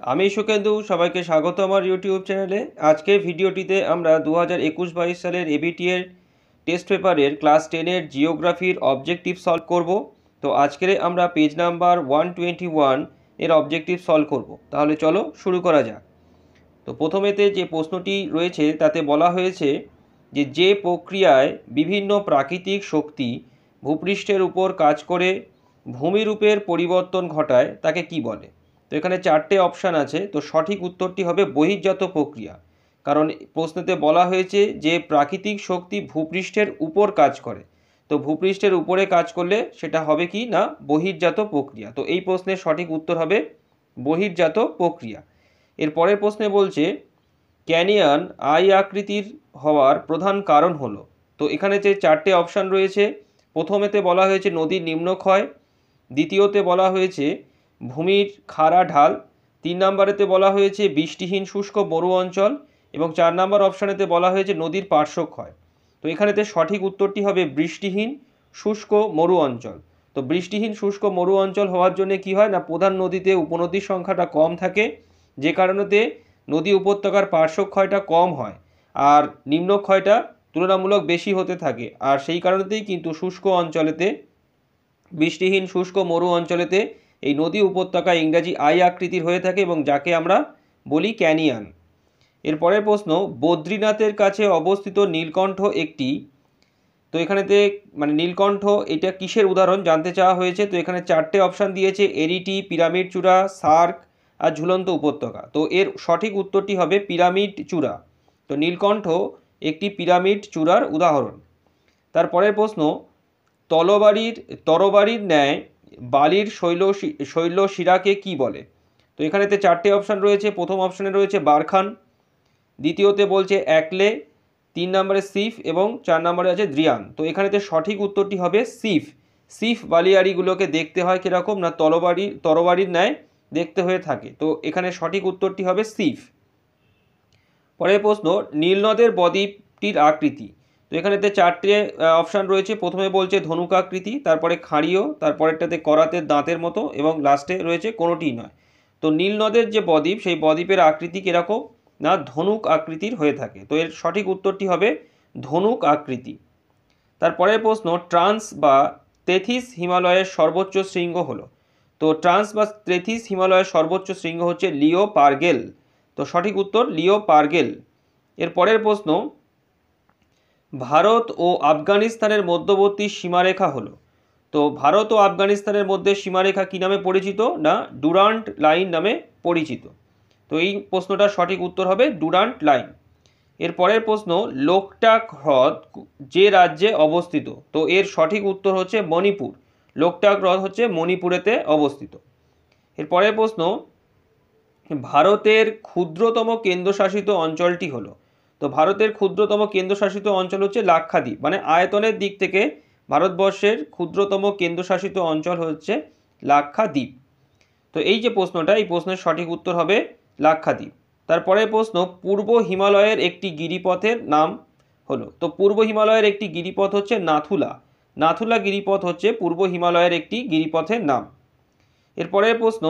আমি সুকেন্দু, সবাইকে স্বাগত আমার ইউটিউব চ্যানেলে। আজকের ভিডিওটিতে আমরা 2021-22 সালের এবিটি এর টেস্ট পেপারের ক্লাস 10-এর জিওগ্রাফির অবজেক্টিভ সলভ করব। তো আজকের আমরা পেজ নাম্বার 121 এর অবজেক্টিভ সলভ করব। তাহলে চলো শুরু করা যাক। তো প্রথমেতে যে প্রশ্নটি রয়েছে তাতে বলা হয়েছে যে প্রক্রিয়ায় বিভিন্ন প্রাকৃতিক শক্তি ভূপৃষ্ঠের উপর কাজ করে ভূমিরূপের পরিবর্তন ঘটায় তাকে কি বলে। তো এখানে চারটে অপশান আছে। তো সঠিক উত্তরটি হবে বহির্জাত প্রক্রিয়া, কারণ প্রশ্নেতে বলা হয়েছে যে প্রাকৃতিক শক্তি ভূপৃষ্ঠের উপর কাজ করে। তো ভূপৃষ্ঠের উপরে কাজ করলে সেটা হবে কি না বহির্জাত প্রক্রিয়া। তো এই প্রশ্নের সঠিক উত্তর হবে বহির্জাত প্রক্রিয়া। এর পরের প্রশ্নে বলছে ক্যানিয়ন আই আকৃতির হওয়ার প্রধান কারণ হলো। তো এখানে যে চারটে অপশান রয়েছে, প্রথমেতে বলা হয়েছে নদীর নিম্নক্ষয়, দ্বিতীয়তে বলা হয়েছে ভূমির খাড়া ঢাল, 3 নম্বরেতে বলা হয়েছে বৃষ্টিহীন শুষ্ক মরু অঞ্চল এবং 4 নম্বর অপশানেতে বলা হয়েছে নদীর পার্শ্বক্ষয়। তো এখানেতে সঠিক উত্তরটি হবে বৃষ্টিহীন শুষ্ক মরু অঞ্চল। তো বৃষ্টিহীন শুষ্ক মরু অঞ্চল হওয়ার জন্য কি হয় না, প্রধান নদীতে উপনদীর সংখ্যাটা কম থাকে, যে কারণেতে নদী উপত্যকার পার্শ্বক্ষয়টা কম হয় আর নিম্নক্ষয়টা তুলনামূলক বেশি হতে থাকে। আর সেই কারণেতেই কিন্তু শুষ্ক অঞ্চলেতে, বৃষ্টিহীন শুষ্ক মরু অঞ্চলেতে এই নদী উপত্যকা ইংরাজি আই আকৃতির হয়ে থাকে এবং যাকে আমরা বলি ক্যানিয়ন। এরপরের প্রশ্ন বদ্রীনাথের কাছে অবস্থিত নীলকণ্ঠ একটি। তো এখানেতে মানে নীলকণ্ঠ এটা কিসের উদাহরণ জানতে চাওয়া হয়েছে। তো এখানে চারটে অপশান দিয়েছে এরিটি, পিরামিড চূড়া, সার্ক আর ঝুলন্ত উপত্যকা। তো এর সঠিক উত্তরটি হবে পিরামিড চূড়া। তো নীলকণ্ঠ একটি পিরামিড চূড়ার উদাহরণ। তারপরের প্রশ্ন তরবারির ন্যায় বালির শৈলশিরাকে কি বলে। তো এখানেতে চারটে অপশান রয়েছে। প্রথম অপশানে রয়েছে বারখান, দ্বিতীয়তে বলছে একলে, 3 নম্বরে সিফ এবং 4 নম্বরে আছে দ্রিয়ান। তো এখানেতে সঠিক উত্তরটি হবে সিফ। সিফ বালিয়াড়িগুলোকে দেখতে হয় কীরকম না তরবারির ন্যায় দেখতে হয়ে থাকে। তো এখানে সঠিক উত্তরটি হবে সিফ। পরের প্রশ্ন নীলনদের বদ্বীপটির আকৃতি। তো এখানেতে চারটে অপশান রয়েছে। প্রথমে বলছে ধনুক আকৃতি, তারপরে খাঁড়িও, তারপরেরটাতে করাতের দাঁতের মতো এবং লাস্টে রয়েছে কোনোটিই নয়। তো নীলনদের যে বদ্বীপ সেই বদ্বীপের আকৃতি কীরকম না ধনুক আকৃতির হয়ে থাকে। তো এর সঠিক উত্তরটি হবে ধনুক আকৃতি। তারপরের প্রশ্ন ট্রান্স বা তেথিস হিমালয়ের সর্বোচ্চ শৃঙ্গ হলো। তো ট্রান্স বা তেথিস হিমালয়ের সর্বোচ্চ শৃঙ্গ হচ্ছে লিও পারগেল। তো সঠিক উত্তর লিও পারগেল। এর পরের প্রশ্ন ভারত ও আফগানিস্তানের মধ্যবর্তী সীমারেখা হলো। তো ভারত ও আফগানিস্তানের মধ্যে সীমারেখা কী নামে পরিচিত না ডুরান্ট লাইন নামে পরিচিত। তো এই প্রশ্নটার সঠিক উত্তর হবে ডুরান্ট লাইন। এর পরের প্রশ্ন লোকটাক হ্রদ যে রাজ্যে অবস্থিত। তো এর সঠিক উত্তর হচ্ছে মণিপুর। লোকটাক হ্রদ হচ্ছে মণিপুরেতে অবস্থিত। এর পরের প্রশ্ন ভারতের ক্ষুদ্রতম কেন্দ্রশাসিত অঞ্চলটি হলো। তো ভারতের ক্ষুদ্রতম কেন্দ্রশাসিত অঞ্চল হচ্ছে লাক্ষাদ্বীপ। মানে আয়তনের দিক থেকে ভারতবর্ষের ক্ষুদ্রতম কেন্দ্রশাসিত অঞ্চল হচ্ছে লাক্ষাদ্বীপ। তো এই যে প্রশ্নটা, এই প্রশ্নের সঠিক উত্তর হবে লাক্ষাদ্বীপ। তারপরের প্রশ্ন পূর্ব হিমালয়ের একটি গিরিপথের নাম হলো। তো পূর্ব হিমালয়ের একটি গিরিপথ হচ্ছে নাথুলা। নাথুলা গিরিপথ হচ্ছে পূর্ব হিমালয়ের একটি গিরিপথের নাম। এরপরের প্রশ্ন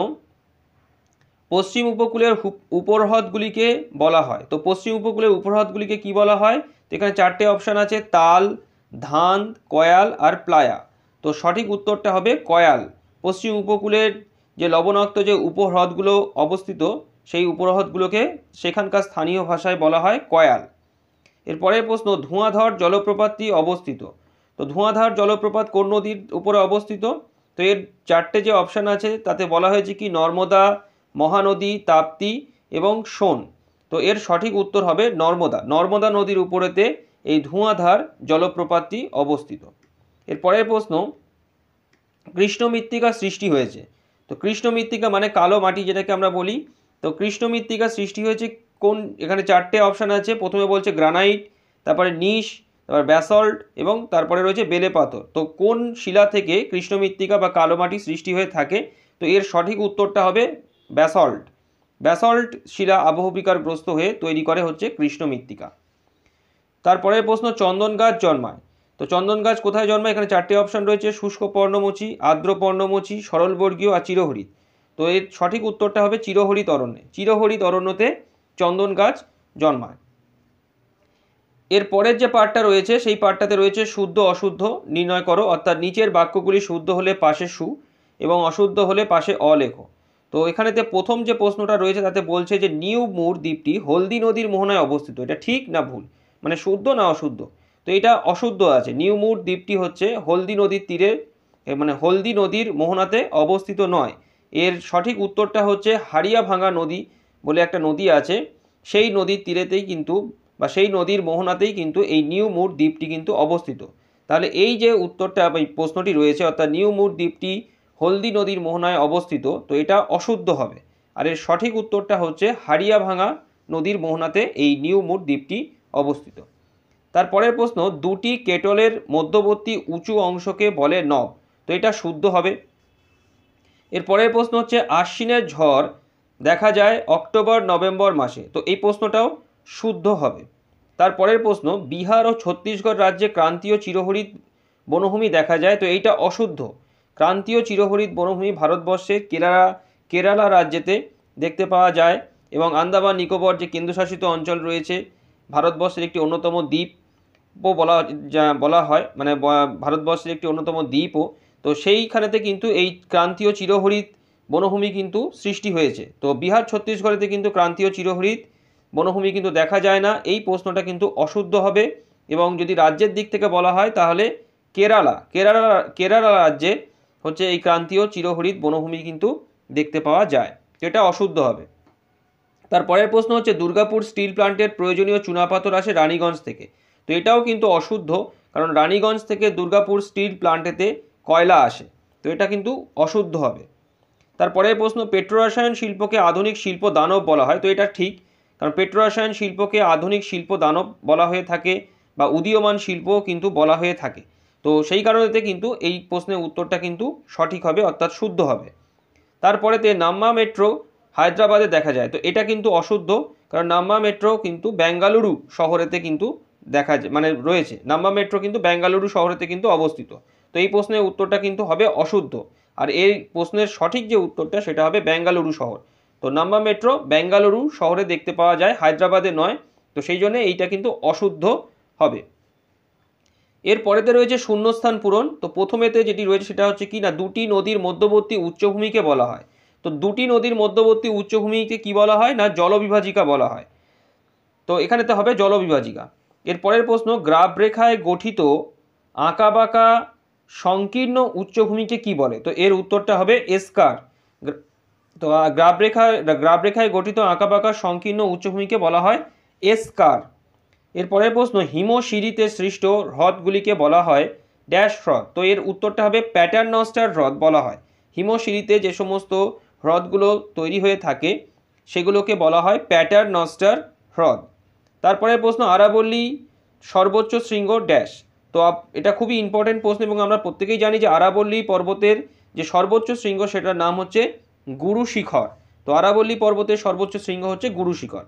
পশ্চিম উপকূলের উপহ্রদগুলিকে বলা হয়। তো পশ্চিম উপকূলের উপহ্রদগুলিকে কি বলা হয়। তো এখানে চারটে অপশান আছে তাল, ধান, কয়াল আর প্লায়া। তো সঠিক উত্তরটা হবে কয়াল। পশ্চিম উপকূলের যে লবণাক্ত যে উপহ্রদগুলো অবস্থিত সেই উপহ্রদগুলোকে সেখানকার স্থানীয় ভাষায় বলা হয় কয়াল। এরপরের প্রশ্ন ধোঁয়াধর জলপ্রপাতটি অবস্থিত। তো ধোঁয়াধার জলপ্রপাত কোন নদীর উপরে অবস্থিত। তো এর চারটে যে অপশান আছে তাতে বলা হয়েছে কি নর্মদা, মহানদী, তাপ্তি এবং সোন। তো এর সঠিক উত্তর হবে নর্মদা। নর্মদা নদীর উপরেতে এই ধোঁয়াধার জলপ্রপাতটি অবস্থিত। এর পরের প্রশ্ন কৃষ্ণ মৃত্তিকা সৃষ্টি হয়েছে। তো কৃষ্ণ মৃত্তিকা মানে কালো মাটি যেটাকে আমরা বলি। তো কৃষ্ণ মৃত্তিকা সৃষ্টি হয়েছে কোন, এখানে চারটে অপশান আছে। প্রথমে বলছে গ্রানাইট, তারপরে নিশ, তারপর ব্যাসল্ট এবং তারপরে রয়েছে বেলে পাথর। তো কোন শিলা থেকে কৃষ্ণ মৃত্তিকা বা কালো মাটি সৃষ্টি হয়ে থাকে। তো এর সঠিক উত্তরটা হবে ব্যাসল্ট। ব্যাসল্ট শিলা আবহবিকারগ্রস্ত হয়ে তৈরি করে হচ্ছে কৃষ্ণ মৃত্তিকা। তারপরের প্রশ্ন চন্দন গাছ জন্মায়। তো চন্দন গাছ কোথায় জন্মায়। এখানে চারটে অপশান রয়েছে শুষ্ক পর্ণমোচী, আর্দ্র পর্ণমোচী, সরলবর্গীয় আর চিরহরিৎ। তো এর সঠিক উত্তরটা হবে চিরহরিত অরণ্যে। চিরহরিত অরণ্যতে চন্দন গাছ জন্মায়। এর পরের যে পার্টটা রয়েছে সেই পার্টটাতে রয়েছে শুদ্ধ অশুদ্ধ নির্ণয় করো, অর্থাৎ নিচের বাক্যগুলি শুদ্ধ হলে পাশে সু এবং অশুদ্ধ হলে পাশে অ লেখো। তো এখানেতে প্রথম যে প্রশ্নটা রয়েছে তাতে বলছে যে নিউ মুর দ্বীপটি হলদি নদীর মোহনায় অবস্থিত। এটা ঠিক না ভুল, মানে শুদ্ধ না অশুদ্ধ? তো এটা অশুদ্ধ আছে। নিউ মুর দ্বীপটি হচ্ছে হলদি নদীর তীরে, মানে হলদি নদীর মোহনাতে অবস্থিত নয়। এর সঠিক উত্তরটা হচ্ছে হাড়িয়াভাঙা নদী বলে একটা নদী আছে, সেই নদীর তীরেতেই কিন্তু বা সেই নদীর মোহনাতেই কিন্তু এই নিউ মুর দ্বীপটি কিন্তু অবস্থিত। তাহলে এই যে উত্তরটা বা এই প্রশ্নটি রয়েছে, অর্থাৎ নিউ মুর দ্বীপটি হলদি নদীর মোহনায় অবস্থিত, তো এটা অশুদ্ধ হবে। আর এর সঠিক উত্তরটা হচ্ছে হাড়িয়াভাঙা নদীর মোহনাতে এই নিউ মুর দ্বীপটি অবস্থিত। তারপরের প্রশ্ন, দুটি কেটলের মধ্যবর্তী উঁচু অংশকে বলে নব। তো এটা শুদ্ধ হবে। এর পরের প্রশ্ন হচ্ছে আশ্বিনের ঝড় দেখা যায় অক্টোবর নভেম্বর মাসে। তো এই প্রশ্নটাও শুদ্ধ হবে। তারপরের প্রশ্ন, বিহার ও ছত্তিশগড় রাজ্যে ক্রান্তীয় চিরহরিত বনভূমি দেখা যায়। তো এইটা অশুদ্ধ। ক্রান্তীয় চিরহরিত বনভূমি ভারতবর্ষের কেরালা রাজ্যেতে দেখতে পাওয়া যায় এবং আন্দামান নিকোবর যে কেন্দ্রশাসিত অঞ্চল রয়েছে, ভারতবর্ষের একটি অন্যতম দ্বীপও বলা হয়, মানে ভারতবর্ষের একটি অন্যতম দ্বীপও। তো সেইখানেতে কিন্তু এই ক্রান্তীয় চিরহরিত বনভূমি কিন্তু সৃষ্টি হয়েছে। তো বিহার ছত্তিশগড়েতে কিন্তু ক্রান্তীয় চিরহরিত বনভূমি কিন্তু দেখা যায় না। এই প্রশ্নটা কিন্তু অশুদ্ধ হবে। এবং যদি রাজ্যের দিক থেকে বলা হয় তাহলে কেরালা রাজ্যে হচ্ছে এই ক্রান্তীয় চিরহরিত বনভূমি কিন্তু দেখতে পাওয়া যায়। এটা অশুদ্ধ হবে। তারপরের প্রশ্ন হচ্ছে দুর্গাপুর স্টিল প্ল্যান্টের প্রয়োজনীয় চুনাপাথর আসে রানীগঞ্জ থেকে। তো এটাও কিন্তু অশুদ্ধ, কারণ রানীগঞ্জ থেকে দুর্গাপুর স্টিল প্ল্যান্টেতে কয়লা আসে। তো এটা কিন্তু অশুদ্ধ হবে। তারপরের প্রশ্ন, পেট্রোরসায়ন শিল্পকে আধুনিক শিল্প দানব বলা হয়। তো এটা ঠিক, কারণ পেট্রোরসায়ন শিল্পকে আধুনিক শিল্প দানব বলা হয়ে থাকে বা উদীয়মান শিল্পও কিন্তু বলা হয়ে থাকে। তো সেই কারণেতে কিন্তু এই প্রশ্নের উত্তরটা কিন্তু সঠিক হবে, অর্থাৎ শুদ্ধ হবে। তারপরেতে নাম্মা মেট্রো হায়দ্রাবাদে দেখা যায়। তো এটা কিন্তু অশুদ্ধ, কারণ নাম্মা মেট্রো কিন্তু বেঙ্গালুরু শহরেতে কিন্তু দেখা যায়, মানে রয়েছে। নাম্মা মেট্রো কিন্তু বেঙ্গালুরু শহরেতে কিন্তু অবস্থিত। তো এই প্রশ্নের উত্তরটা কিন্তু হবে অশুদ্ধ। আর এই প্রশ্নের সঠিক যে উত্তরটা সেটা হবে বেঙ্গালুরু শহর। তো নাম্মা মেট্রো বেঙ্গালুরু শহরে দেখতে পাওয়া যায়, হায়দ্রাবাদে নয়। তো সেই জন্য এইটা কিন্তু অশুদ্ধ হবে। এর পরেতে রয়েছে শূন্যস্থান পূরণ। তো প্রথমেতে যেটি রয়েছে সেটা হচ্ছে কি না, দুটি নদীর মধ্যবর্তী উচ্চভূমিকে বলা হয়। তো দুটি নদীর মধ্যবর্তী উচ্চভূমিকে কি বলা হয় না, জলবিভাজিকা বলা হয়। তো এখানেতে হবে জলবিভাজিকা। এর পরের প্রশ্ন, গ্রাবরেখায় গঠিত আঁকাবাঁকা সংকীর্ণ উচ্চভূমিকে কি বলে? তো এর উত্তরটা হবে এসকার। তো গ্রাবরেখায় গঠিত আঁকাবাঁকা সংকীর্ণ উচ্চভূমিকে বলা হয় এসকার। এরপরের প্রশ্ন, হিমশিরিতে সৃষ্ট হ্রদগুলিকে বলা হয় ড্যাশ হ্রদ। তো এর উত্তরটা হবে প্যাটার্নস্টার হ্রদ বলা হয়। হিমশিরিতে যে সমস্ত হ্রদগুলো তৈরি হয়ে থাকে সেগুলোকে বলা হয় প্যাটার্নস্টার হ্রদ। তারপরে প্রশ্ন, আরাবল্লী সর্বোচ্চ শৃঙ্গ ড্যাশ। তো এটা খুবই ইম্পর্টেন্ট প্রশ্ন এবং আমরা প্রত্যেকেই জানি যে আরাবল্লী পর্বতের যে সর্বোচ্চ শৃঙ্গ সেটার নাম হচ্ছে গুরু শিখর। তো আরাবল্লী পর্বতের সর্বোচ্চ শৃঙ্গ হচ্ছে গুরু শিখর।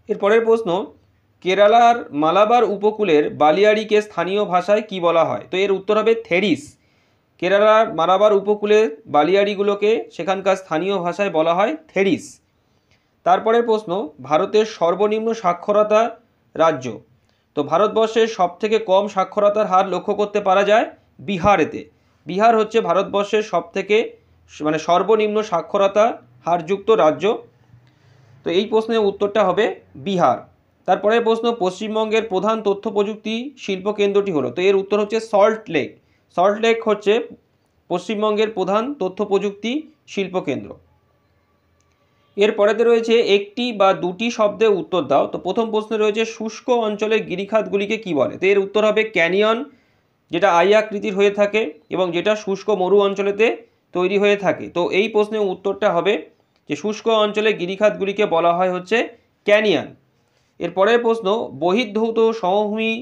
এরপরের প্রশ্ন, কেরালার মালাবার উপকূলের বালিয়াড়িকে স্থানীয় ভাষায় কি বলা হয়? তো এর উত্তর হবে থেরিস। কেরালার মালাবার উপকূলের বালিয়াড়িগুলোকে সেখানকার স্থানীয় ভাষায় বলা হয় থেরিস। তারপরের প্রশ্ন, ভারতের সর্বনিম্ন সাক্ষরতা রাজ্য। তো ভারতবর্ষের সবথেকে কম সাক্ষরতার হার লক্ষ্য করতে পারা যায় বিহারেতে। বিহার হচ্ছে ভারতবর্ষের সবথেকে মানে সর্বনিম্ন সাক্ষরতা হারযুক্ত রাজ্য। তো এই প্রশ্নের উত্তরটা হবে বিহার। তারপরে প্রশ্ন, পশ্চিমবঙ্গের প্রধান তথ্য প্রযুক্তি শিল্প কেন্দ্রটি হলো। তো এর উত্তর হচ্ছে সল্ট লেক। সল্ট লেক হচ্ছে পশ্চিমবঙ্গের প্রধান তথ্য প্রযুক্তি শিল্প কেন্দ্র। এরপরেতে রয়েছে একটি বা দুটি শব্দে উত্তর দাও। তো প্রথম প্রশ্নে রয়েছে শুষ্ক অঞ্চলের গিরিখাতগুলিকে কি বলে? তো এর উত্তর হবে ক্যানিয়ন, যেটা আই আকৃতির হয়ে থাকে এবং যেটা শুষ্ক মরু অঞ্চলেতে তৈরি হয়ে থাকে। তো এই প্রশ্নের উত্তরটা হবে যে শুষ্ক অঞ্চলের গিরিখাতগুলিকে বলা হয় হচ্ছে ক্যানিয়ন। এরপরের প্রশ্ন, বহির্ধৌত সমভূমি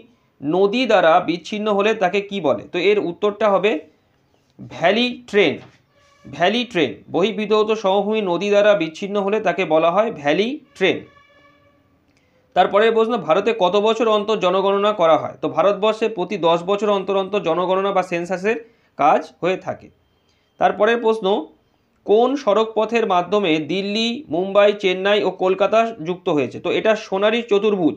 নদী দ্বারা বিচ্ছিন্ন হলে তাকে কি বলে? তো এর উত্তরটা হবে ভ্যালি ট্রেন। ভ্যালি ট্রেন, বহির্বিধৌত সমভূমি নদী দ্বারা বিচ্ছিন্ন হলে তাকে বলা হয় ভ্যালি ট্রেন। তারপরের প্রশ্ন, ভারতে কত বছর অন্তর জনগণনা করা হয়? তো ভারতবর্ষে প্রতি 10 বছর অন্তর অন্তর জনগণনা বা সেন্সাসের কাজ হয়ে থাকে। তারপরের প্রশ্ন, কোন সড়ক পথের মাধ্যমে দিল্লি, মুম্বাই, চেন্নাই ও কলকাতা যুক্ত হয়েছে? তো এটা সোনালী চতুর্ভুজ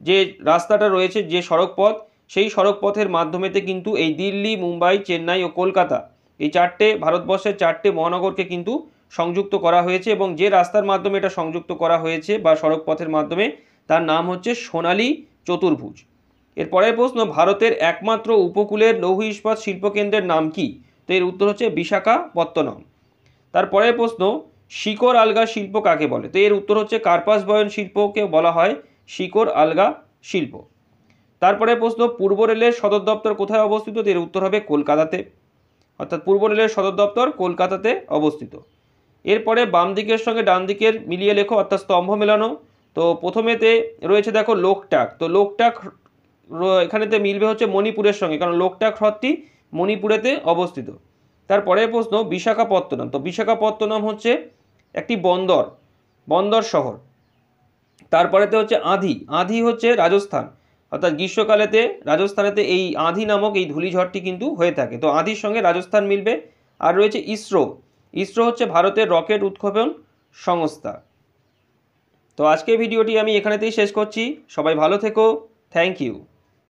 যে রাস্তাটা রয়েছে, যে সড়ক পথ, সেই সড়ক পথের মাধ্যমেতে কিন্তু এই দিল্লি, মুম্বাই, চেন্নাই ও কলকাতা এই চারটে ভারতবর্ষের চারটে মহানগরকে কিন্তু সংযুক্ত করা হয়েছে, এবং যে রাস্তার মাধ্যমে এটা সংযুক্ত করা হয়েছে বা সড়ক পথের মাধ্যমে, তার নাম হচ্ছে সোনালী চতুর্ভুজ। এর পরের প্রশ্ন, ভারতের একমাত্র উপকূলের লৌহ ইস্পাত শিল্পকেন্দ্রের নাম কি? তো এর উত্তর হচ্ছে বিশাখাপত্তনম। তারপরের প্রশ্ন, শিকড় আলগা শিল্প কাকে বলে? তো এর উত্তর হচ্ছে কার্পাস বয়ন শিল্পকে বলা হয় শিকড় আলগা শিল্প। তারপরে প্রশ্ন, পূর্ব রেলের সদর দপ্তর কোথায় অবস্থিত? এর উত্তর হবে কলকাতাতে, অর্থাৎ পূর্ব রেলের সদর দপ্তর কলকাতাতে অবস্থিত। এরপরে বাম দিকের সঙ্গে ডান দিকের মিলিয়ে লেখো, অর্থাৎ স্তম্ভ মেলানো। তো প্রথমেতে রয়েছে দেখো লোকটাক, তো লোকটাক এখানেতে মিলবে হচ্ছে মণিপুরের সঙ্গে, কারণ লোকটাক হ্রদটি মণিপুরেতে অবস্থিত। তারপরে প্রশ্ন, বিশাখাপত্তনম, তো বিশাখাপত্তনম হচ্ছে একটি বন্দর শহর। তারপরেতে হচ্ছে আঁধি, আঁধি হচ্ছে রাজস্থান, অর্থাৎ গ্রীষ্মকালেতে রাজস্থানেতে এই আঁধি নামক এই ধূলিঝড়টি কিন্তু হয়ে থাকে, তো আঁধির সঙ্গে রাজস্থান মিলবে। আর রয়েছে ইসরো, ইসরো হচ্ছে ভারতের রকেট উৎক্ষেপণ সংস্থা। তো আজকের ভিডিওটি আমি এখানেতেই শেষ করছি। সবাই ভালো থেকো, থ্যাংক ইউ।